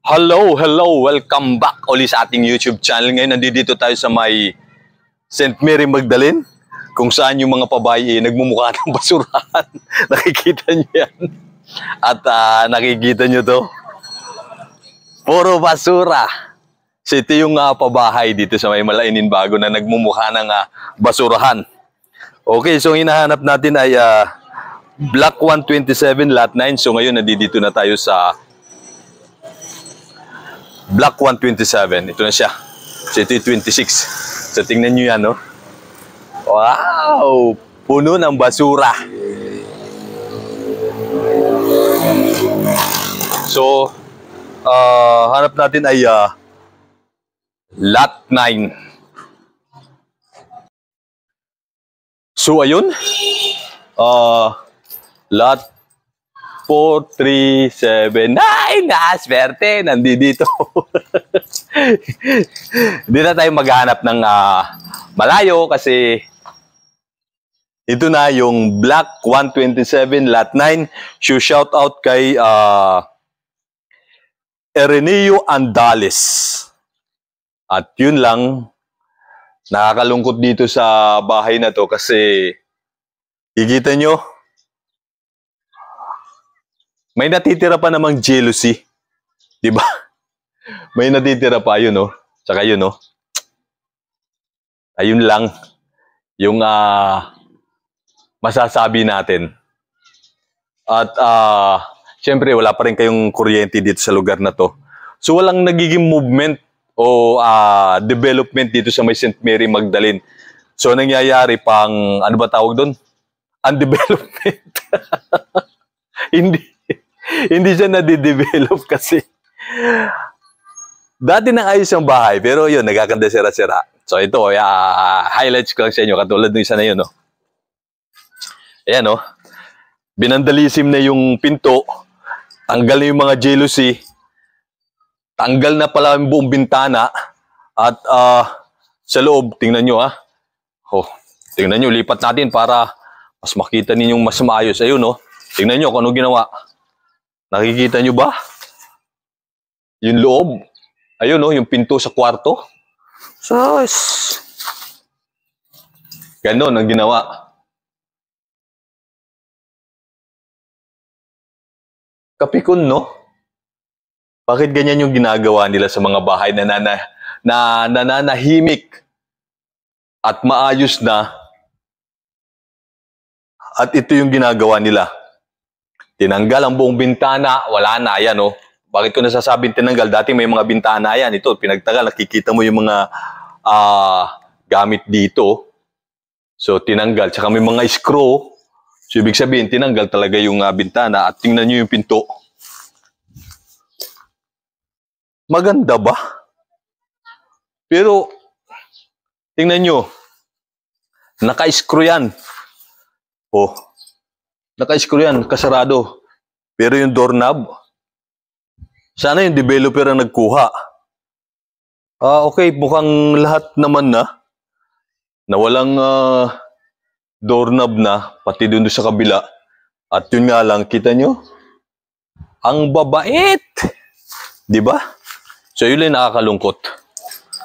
Hello, welcome back uli sa ating YouTube channel. Ngayon, nandito tayo sa may St. Mary Magdalene, kung saan yung mga pabayi nagmumukha ng basurahan. Nakikita nyo yan. At nakikita nyo to. Puro basura. So ito yung pabahay dito sa may Malainin Bago na nagmumukha ng basurahan. Okay, so hinahanap natin ay Block 127, Lot 9. So ngayon, nandito na tayo sa Block 127. Ito na siya. So ito yung 26. So tingnan nyo yan, no? Wow! Puno ng basura. So, hanap natin ay Lot 9. So ayun. Lot 437. Ay, swerte. Nandito. Hindi na tayo maghanap ng malayo kasi ito na yung Block 127, Lot 9. So, shout out kay Erenio Andales. At yun lang, nakakalungkot dito sa bahay na to kasi ikita nyo, may natitira pa namang jealousy. Diba? May natitira pa, yun, no? Tsaka yun, no? Ayun lang yung masasabi natin. At syempre, wala pa rin kayong kuryente dito sa lugar na to. So, walang nagiging movement o development dito sa may St. Mary Magdalene. So, nangyayari pang, ano ba tawag doon? Undevelopment. Hindi siya nadidevelop kasi dati nang ayos yung bahay, pero yun, nagkakanda sira-sira. So ito, highlights ko lang sa inyo, katulad ng isa na yun, no? Ayan, no? Binandalisim na yung pinto, tanggal na yung mga jealousy, tanggal na pala yung buong bintana, at sa loob, tingnan nyo, tingnan nyo, lipat natin para mas makita ninyong mas maayos. Ayun, no? Tingnan nyo kung ano ginawa. Nakikita nyo ba? Yung loob. Ayun, no? Yung pinto sa kwarto. Sus! Ganon ang ginawa. Kapikon, no? Bakit ganyan yung ginagawa nila sa mga bahay na nananahimik at maayos na? At ito yung ginagawa nila. Tinanggal ang buong bintana, wala na, yan, no? Bakit ko nasasabing tinanggal? Dati may mga bintana yan. Ito, pinagtagal, nakikita mo yung mga gamit dito. So, tinanggal. Tsaka may mga screw. So, ibig sabihin, tinanggal talaga yung bintana. At tingnan nyo yung pinto. Maganda ba? Pero, tingnan nyo. Naka-screw yan. Oh. Naka-screw yan, kasarado. Pero yung doorknob, sana yung developer ang nagkuha. Okay, mukhang lahat naman na walang doorknob na, pati dun sa kabila. At yun nga lang, kita nyo? Ang babait! Diba? So yun lang nakakalungkot.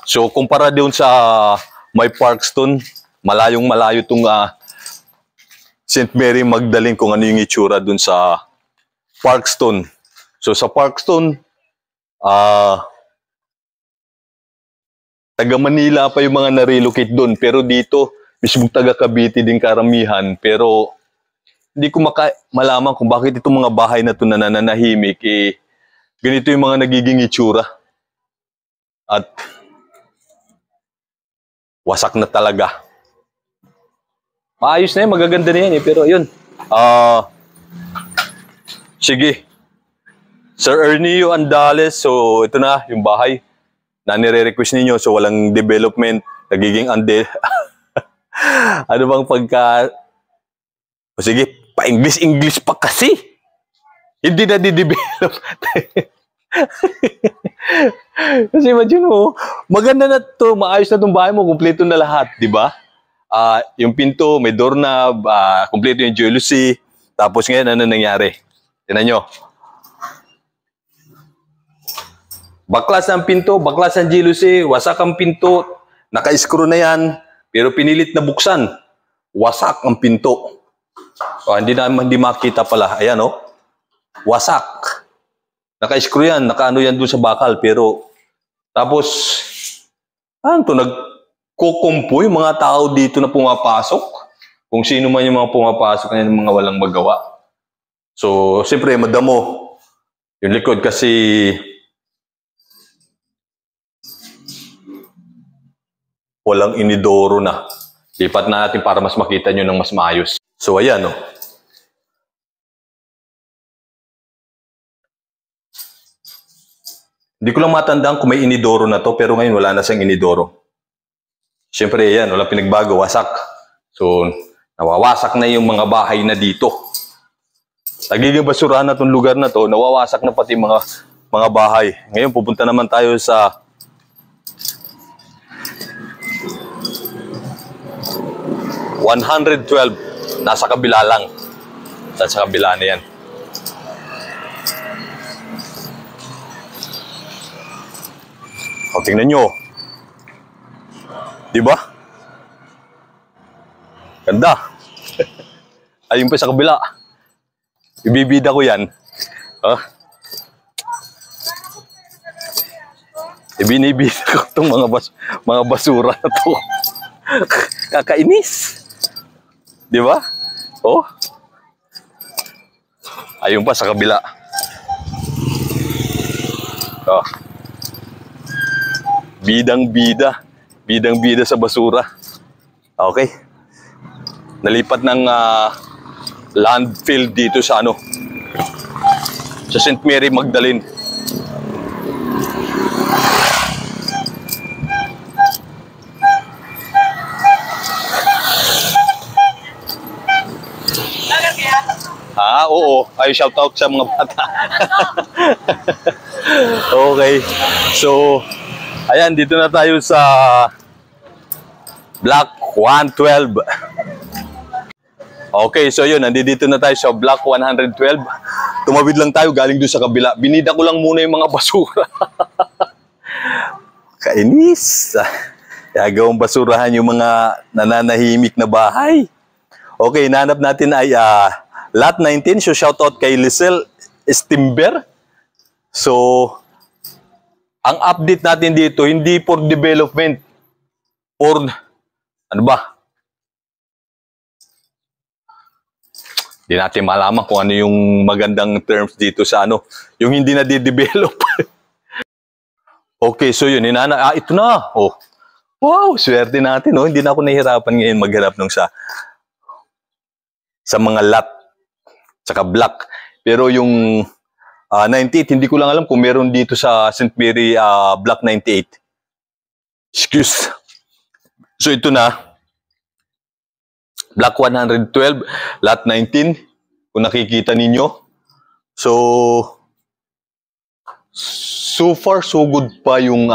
So kumpara doon sa may Parkstone, malayong malayo itong St. Mary Magdalene kung ano yung itsura dun sa Parkstone. So sa Parkstone, taga Manila pa yung mga na-relocate doon. Pero dito, mismo taga Cavite din karamihan. Pero hindi ko malaman kung bakit itong mga bahay na ito na nananahimik, ganito yung mga nagiging itsura. At wasak na talaga. Maayos na yan, magaganda na yan pero yun. Sige. Sir Ernio Andales, so ito na yung bahay na nire-request ninyo. So walang development, nagiging ano bang sige, pa-English pa kasi. Hindi na di-develop. Kasi imagine mo, maganda na to, maayos na itong bahay mo, kumpleto na lahat, di ba? Yung pinto, may doorknob, kumpleto yung jealousy. Tapos ngayon, ano nangyari? Tingnan nyo. Baklas ng pinto, baklas ng jealousy, wasak ang pinto, naka-screw na yan, pero pinilit na buksan, wasak ang pinto. O, hindi makita pala. Ayan, oh. Wasak. Naka-screw yan, naka-ano yan doon sa bakal, pero tapos, ano to, nagkukumpo yung mga tao dito na pumapasok. Kung sino man yung mga pumapasok na yung mga walang magawa. So, siyempre, madamo. Yung likod kasi walang inidoro na. Lipat na natin para mas makita nyo ng mas maayos. So, ayan, oh. Hindi ko lang matandaan kung may inidoro na to, pero ngayon wala na siyang inidoro. Siyempre, yan, walang pinagbago, wasak. So, nawawasak na yung mga bahay na dito. Nagiging basurahan na itong lugar na to, nawawasak na pati mga bahay. Ngayon, pupunta naman tayo sa $112. Nasa kabila lang. Nasa kabila na yan. O, tingnan nyo. Diba? Ganda. Ayun pa sa kabila. Ibibida ko yan. Ibinibida ko itong mga basura na to. Kakainis. Diba? Oh. Ayun pa sa kabila. Oh. Bidang-bida. Bidang-bida sa basura. Okay. Nalipat ng landfill dito sa sa St. Mary Magdalene. Oo. Ay, shout out sa mga bata. Okay. So, ayan, dito na tayo sa Block 112. Okay, so yun, nandito na tayo sa Block 112. Tumawid lang tayo, galing doon sa kabila. Binida ko lang muna yung mga basura. Kainis. Gagawang basurahan yung mga nananahimik na bahay. Okay, nahanap natin ay Lot 19. So, shoutout kay Lisel Stimber. So, ang update natin dito, hindi for development. Or, ano ba? Hindi natin malaman kung ano yung magandang terms dito sa yung hindi na di-develop. Okay, so yun, ito na. Oh. Wow, swerte natin, oh. Hindi na ako nahihirapan ngayon maghanap nung sa mga lot, tsaka block. Pero yung 98, hindi ko lang alam kung meron dito sa St. Mary Block 98. Excuse. So ito na. Block 112, Lot 19. Kung nakikita ninyo. So far, so good pa yung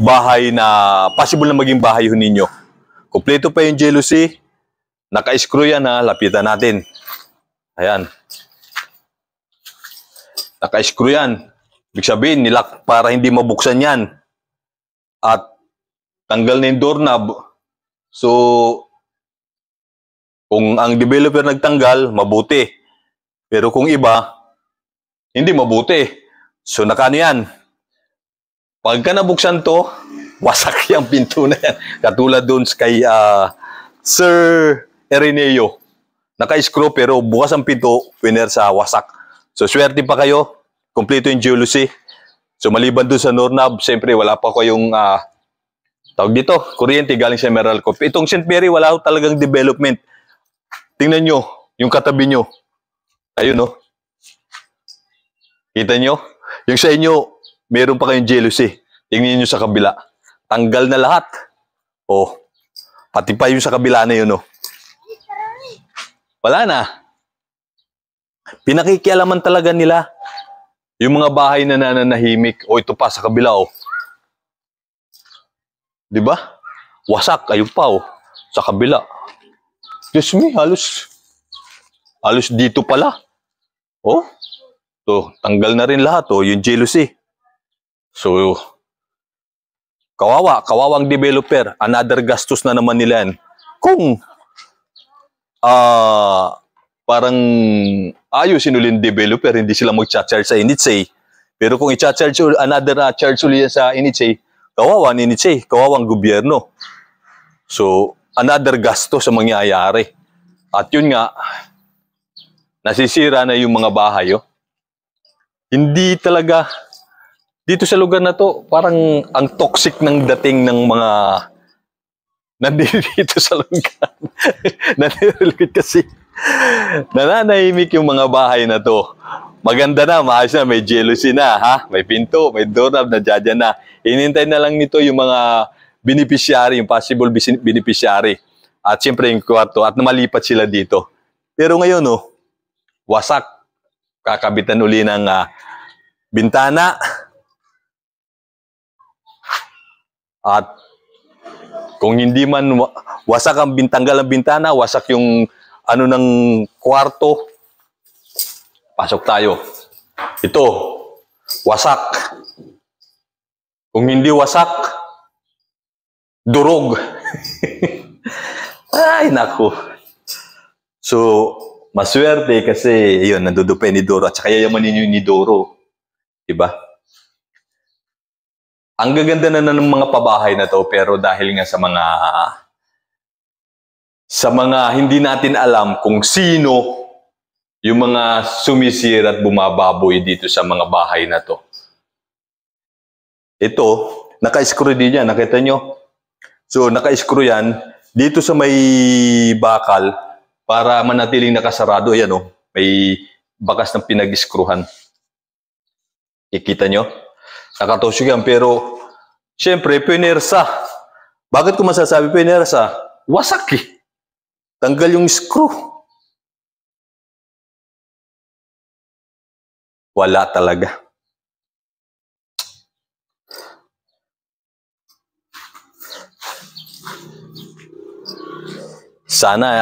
bahay na possible na maging bahay ninyo. Kompleto pa yung jealousy. Naka-screw yan, lapitan natin. Ayan. Naka-screw yan. Ibig sabihin, nilock para hindi mabuksan yan. At tanggal na yung doorknob. So, kung ang developer nagtanggal, mabuti. Pero kung iba, hindi mabuti. So, nakaano yan. Pagka nabuksan to, wasak yung pinto na yan. Katulad doon kay Sir Ireneo. Naka-screw pero bukas ang pinto, winner sa wasak. So, swerte pa kayo. Kompleto yung jealousy. So, maliban doon sa doorknob, siyempre wala pa kayong tawag dito, kuryente galing sa Meralco. Itong St. Mary, wala talagang development. Tingnan nyo, yung katabi nyo. Ayun, no? Kita nyo? Yung sa inyo, meron pa kayong jealousy. Tingnan nyo sa kabila. Tanggal na lahat. Oh, pati pa yung sa kabila na yun, no? Wala na. Pinakikialaman talaga nila yung mga bahay na nananahimik. O, ito pa sa kabila, oh. Diba? Wasak. Ayun pa, oh. Sa kabila. Diyos me, halos dito pala. Oh. To, tanggal na rin lahat, oh. Yung jealousy. So, kawawang developer, another gastos na naman nila yan. Kung parang ayusin ulit yung developer, hindi sila mag-charge sa NHA. Pero kung i-charge another charge ulit sa NHA, kawawa ni NHA, kawawang gobyerno. So, another gasto sa mangyayari. At yun nga, nasisira na yung mga bahay. Oh. Hindi talaga, dito sa lugar na to, parang ang toxic ng dating ng mga nandito sa lugar. Nanirelate kasi nananahimik yung mga bahay na to. Maganda na, maayos na, may jealousy na, ha? May pinto, may doorknob na dyan na. Inintay na lang nito yung mga beneficiary, yung possible beneficiary. At siyempre yung kwarto, at malipat sila dito. Pero ngayon, oh, wasak. Kakabitan uli ng bintana. At kung hindi man wasak ang tanggal ang bintana, wasak yung ano ng kwarto, pasok tayo. Ito, wasak. Kung hindi wasak, durog. Ay, naku. So, maswerte kasi, yun, nandudupe ni Doro at saka yayamanin yun ni Doro. Diba? Ang gaganda na ng mga pabahay na to, pero dahil nga sa mga hindi natin alam kung sino yung mga sumisira at bumababoy dito sa mga bahay na to. Ito, naka-screw din yan. Nakita nyo? So, naka-screw yan dito sa may bakal para manatiling nakasarado. Ayan, oh, may bakas ng pinag-screwhan. Ikita nyo? Nakatusok yan. Pero, syempre, pinersa. Bakit ko masasabi pinersa? Wasak eh. Tanggal yung screw. Wala talaga. Sana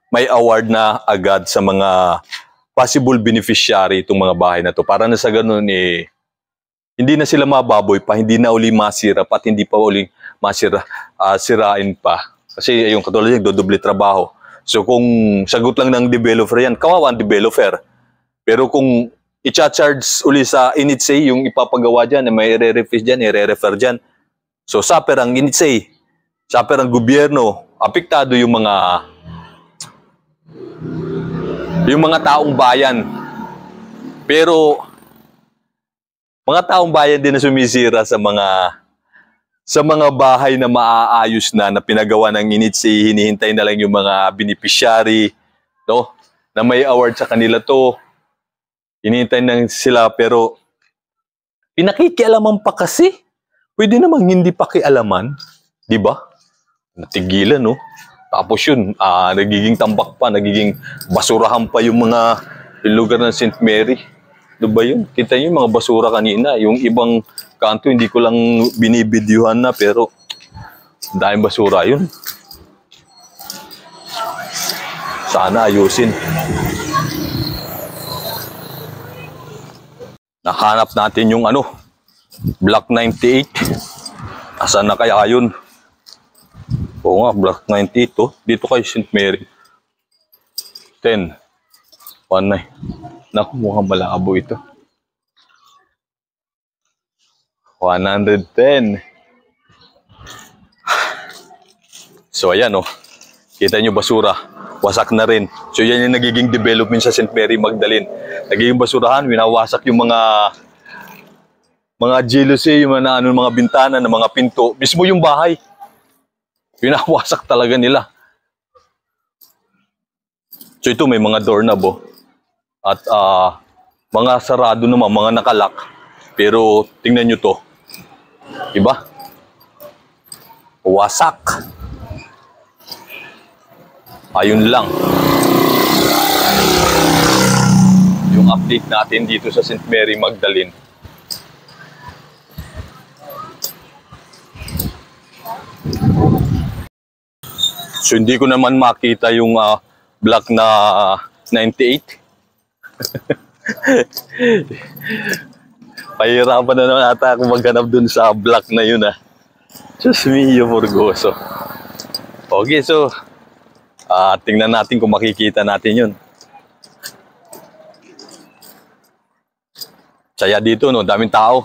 may award na agad sa mga possible beneficiary itong mga bahay na to. Para na sa ganun eh, hindi na sila mababoy pa, hindi na uli masira pa, at hindi pa uli sirain pa. Kasi yung katulad yung dodoble trabaho. So kung sagot lang ng developer yan, kawawa ang developer. Pero kung i-charge uli sa NHA, yung ipapagawa dyan, may i-re-refer dyan. So suffer ang NHA, suffer ang gobyerno, apektado yung mga taong bayan. Pero mga taong bayan din na sumisira sa mga bahay na maaayos na pinagawa ng NHA, hinihintay na lang yung mga beneficiary, no? Na may award sa kanila to. Hinihintay na sila, pero pinakikialaman pa kasi. Pwede namang hindi pakialaman, di ba? Natigilan, no? Tapos yun, nagiging tambak pa, nagiging basurahan pa yung lugar ng St. Mary. Ano ba yun? Kita nyo yung mga basura kanina. Yung ibang kanto, hindi ko lang binibidyuhan na, pero dahil basura yun. Sana ayusin. Nahanap natin yung Block 98. Asan na kaya yun? Oo nga, Block 98 to. Dito kay St. Mary. 10. 19. Naku, mukhang malabo ito. 110. So ayan, oh. Kita nyo basura. Wasak na rin. So yan yung nagiging development sa St. Mary Magdalene. Nagiging basurahan, winawasak yung mga jealousy, yung mga bintana, ng mga pinto. Mismo yung bahay. Winawasak talaga nila. So ito may mga doorknob, oh. At mga sarado naman, mga nakalak. Pero tingnan nyo to. Diba? Wasak. Ayun lang. Yung update natin dito sa St. Mary Magdalene. So hindi ko naman makita yung block na 98. Pahirapan na naman ata ako maghanap dun sa block na yun ah. Diyos mio, Burgoso. Okay, so, tingnan natin kung makikita natin yun. Saya dito, no? Daming tao.